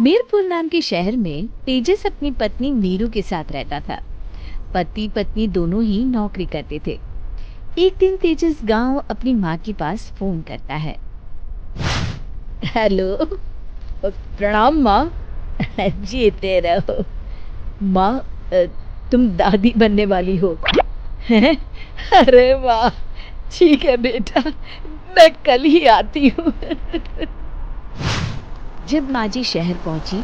मीरपुर नाम के शहर में तेजस अपनी पत्नी नीरू के साथ रहता था। पति पत्नी दोनों ही नौकरी करते थे। एक दिन तेजस गांव अपनी माँ के पास फोन करता है। हेलो, प्रणाम माँ। जीते रहो माँ, तुम दादी बनने वाली हो हैं? अरे वाह, ठीक है बेटा, मैं कल ही आती हूँ। जब माँ जी शहर पहुंची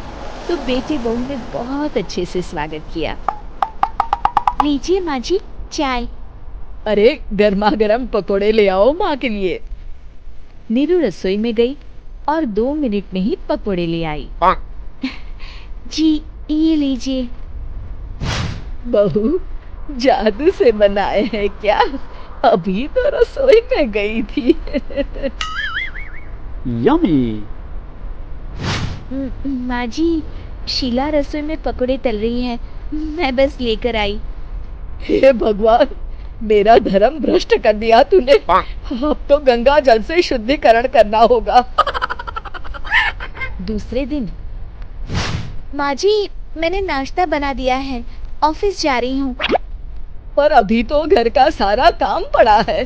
तो बेटे बहू ने बहुत अच्छे से स्वागत किया। लीजिए माँ जी, चाय। अरे गर्मा गर्म पकोड़े ले आओ माँ के लिए। नीरू रसोई में गई और 2 मिनट में ही पकोड़े ले आई। जी, ये लीजिए। बहू, जादू से बनाए हैं क्या? अभी तो रसोई में गई थी। यम्मी। माँ जी, शीला रसोई में पकोड़े तल रही है, मैं बस लेकर आई। हे भगवान, मेरा धर्म भ्रष्ट कर दिया तूने। अब तो गंगा जल से शुद्धिकरण करना होगा। दूसरे दिन, माँ जी, मैंने नाश्ता बना दिया है, ऑफिस जा रही हूँ। पर अभी तो घर का सारा काम पड़ा है।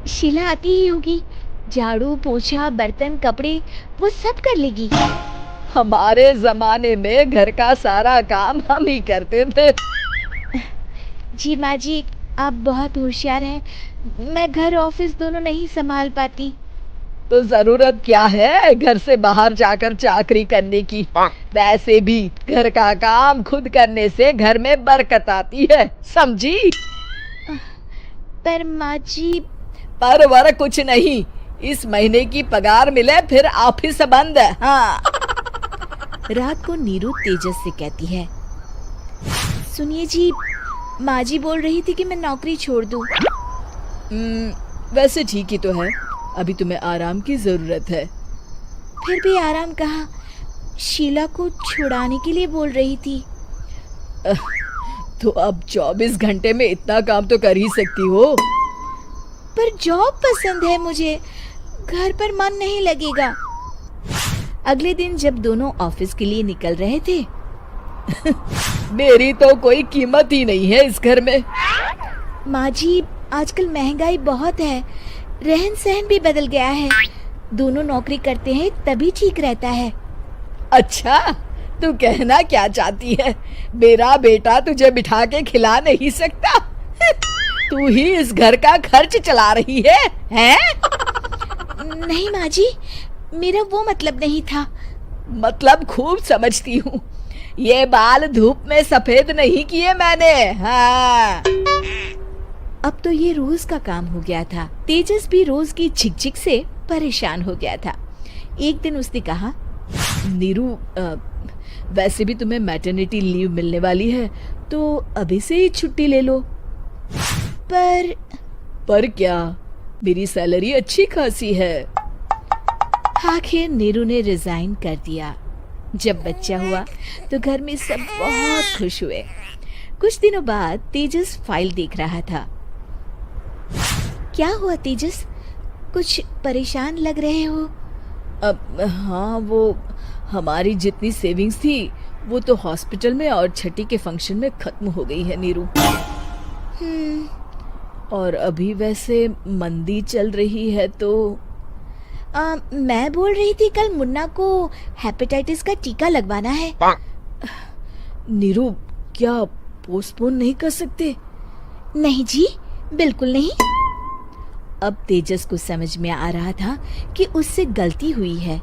शीला आती ही होगी, झाड़ू पोछा बर्तन कपड़े वो सब कर लेगी। हमारे जमाने में घर का सारा काम हम ही करते थे। जी माँ जी, आप बहुत होशियार हैं, मैं घर ऑफिस दोनों नहीं संभाल पाती। तो जरूरत क्या है घर से बाहर जाकर चाकरी करने की? वैसे भी घर का काम खुद करने से घर में बरकत आती है, समझी? पर माँ जी, पर वर कुछ नहीं, इस महीने की पगार मिले फिर ऑफिस बंद। हाँ। रात को नीरू तेजस से कहती है, सुनिए जी, माँ जी बोल रही थी कि मैं नौकरी छोड़ दूं। वैसे ठीक ही तो है, अभी तुम्हें आराम की जरूरत है। फिर भी आराम कहाँ, शीला को छुड़ाने के लिए बोल रही थी। तो अब 24 घंटे में इतना काम तो कर ही सकती हो। पर जॉब पसंद है मुझे, घर पर मन नहीं लगेगा। अगले दिन जब दोनों ऑफिस के लिए निकल रहे थे, मेरी तो कोई कीमत ही नहीं है इस घर में। माँ जी, आजकल महंगाई बहुत है, रहन सहन भी बदल गया है, दोनों नौकरी करते हैं तभी ठीक रहता है। अच्छा, तू कहना क्या चाहती है? मेरा बेटा तुझे बिठा के खिला नहीं सकता? तू ही इस घर का खर्च चला रही है, हैं? नहीं माँ जी, मेरा वो मतलब नहीं था। मतलब खूब समझती हूँ, ये बाल धूप में सफेद नहीं किए मैंने। हाँ। अब तो ये रोज का काम हो गया था। तेजस भी रोज की झिकझिक से परेशान हो गया था। एक दिन उसने कहा, नीरू, वैसे भी तुम्हें मैटरनिटी लीव मिलने वाली है, तो अभी से ही छुट्टी ले लो। पर क्या, मेरी सैलरी अच्छी खासी है। आखिर नीरू ने रिजाइन कर दिया। जब बच्चा हुआ तो घर में सब बहुत खुश हुए। कुछ दिनों बाद तेजस फाइल देख रहा था। क्या हुआ तेजस, कुछ परेशान लग रहे हो? हाँ, वो हमारी जितनी सेविंग्स थी वो तो हॉस्पिटल में और छठी के फंक्शन में खत्म हो गई है नीरू। और अभी वैसे मंदी चल रही है तो मैं बोल रही थी कल मुन्ना को हेपेटाइटिस का टीका लगवाना है। नीरू, क्या पोस्टपोन नहीं कर सकते? नहीं जी, बिल्कुल नहीं। अब तेजस को समझ में आ रहा था कि उससे गलती हुई है।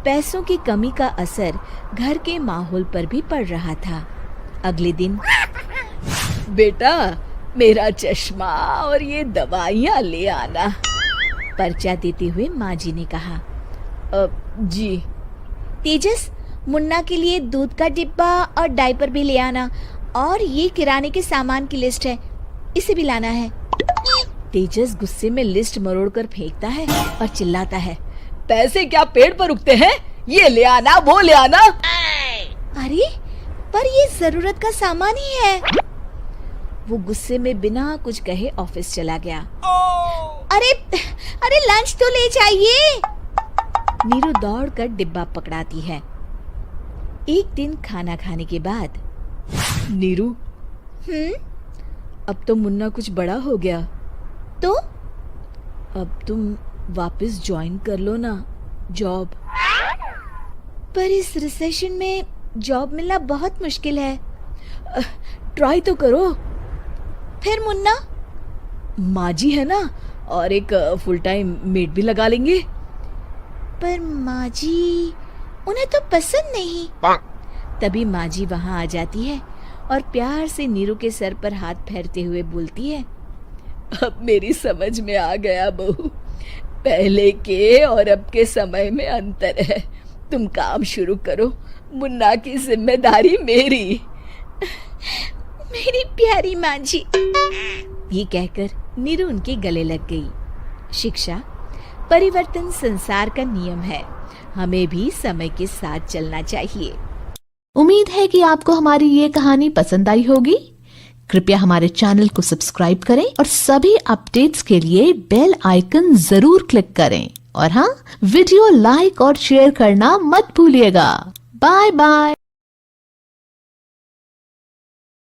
पैसों की कमी का असर घर के माहौल पर भी पड़ रहा था। अगले दिन, बेटा, मेरा चश्मा और ये दवाइयाँ ले आना, पर्चा देते हुए माँ जी ने कहा। जी। तेजस, मुन्ना के लिए दूध का डिब्बा और डायपर भी ले आना, और ये किराने के सामान की लिस्ट है, इसे भी लाना है। तेजस गुस्से में लिस्ट मरोड़कर फेंकता है और चिल्लाता है, पैसे क्या पेड़ पर उगते हैं? ये ले आना, वो ले आना। अरे, पर ये जरूरत का सामान ही है। वो गुस्से में बिना कुछ कहे ऑफिस चला गया। अरे लंच तो ले जाइए। नीरू दौड़कर डिब्बा पकड़ाती है एक दिन खाना खाने के बाद, नीरू, अब तो मुन्ना कुछ बड़ा हो गया, तो अब तुम वापस ज्वाइन कर लो ना जॉब। पर इस रिसेशन में जॉब मिलना बहुत मुश्किल है। ट्राई तो करो। फिर मुन्ना? माँ जी है ना, और एक फुल टाइम मेड भी लगा लेंगे। पर माँ जी, उन्हें तो पसंद नहीं। तभी माँ जी वहाँ आ जाती है और प्यार से नीरू के सर पर हाथ फेरते हुए बोलती है, अब मेरी समझ में आ गया बहू, पहले के और अब के समय में अंतर है। तुम काम शुरू करो, मुन्ना की जिम्मेदारी मेरी। मेरी प्यारी माँ जी। ये कहकर नीरू उनके गले लग गई। शिक्षा, परिवर्तन संसार का नियम है, हमें भी समय के साथ चलना चाहिए। उम्मीद है कि आपको हमारी ये कहानी पसंद आई होगी। कृपया हमारे चैनल को सब्सक्राइब करें और सभी अपडेट्स के लिए बेल आइकन जरूर क्लिक करें। और हाँ, वीडियो लाइक और शेयर करना मत भूलिएगा। Bye bye.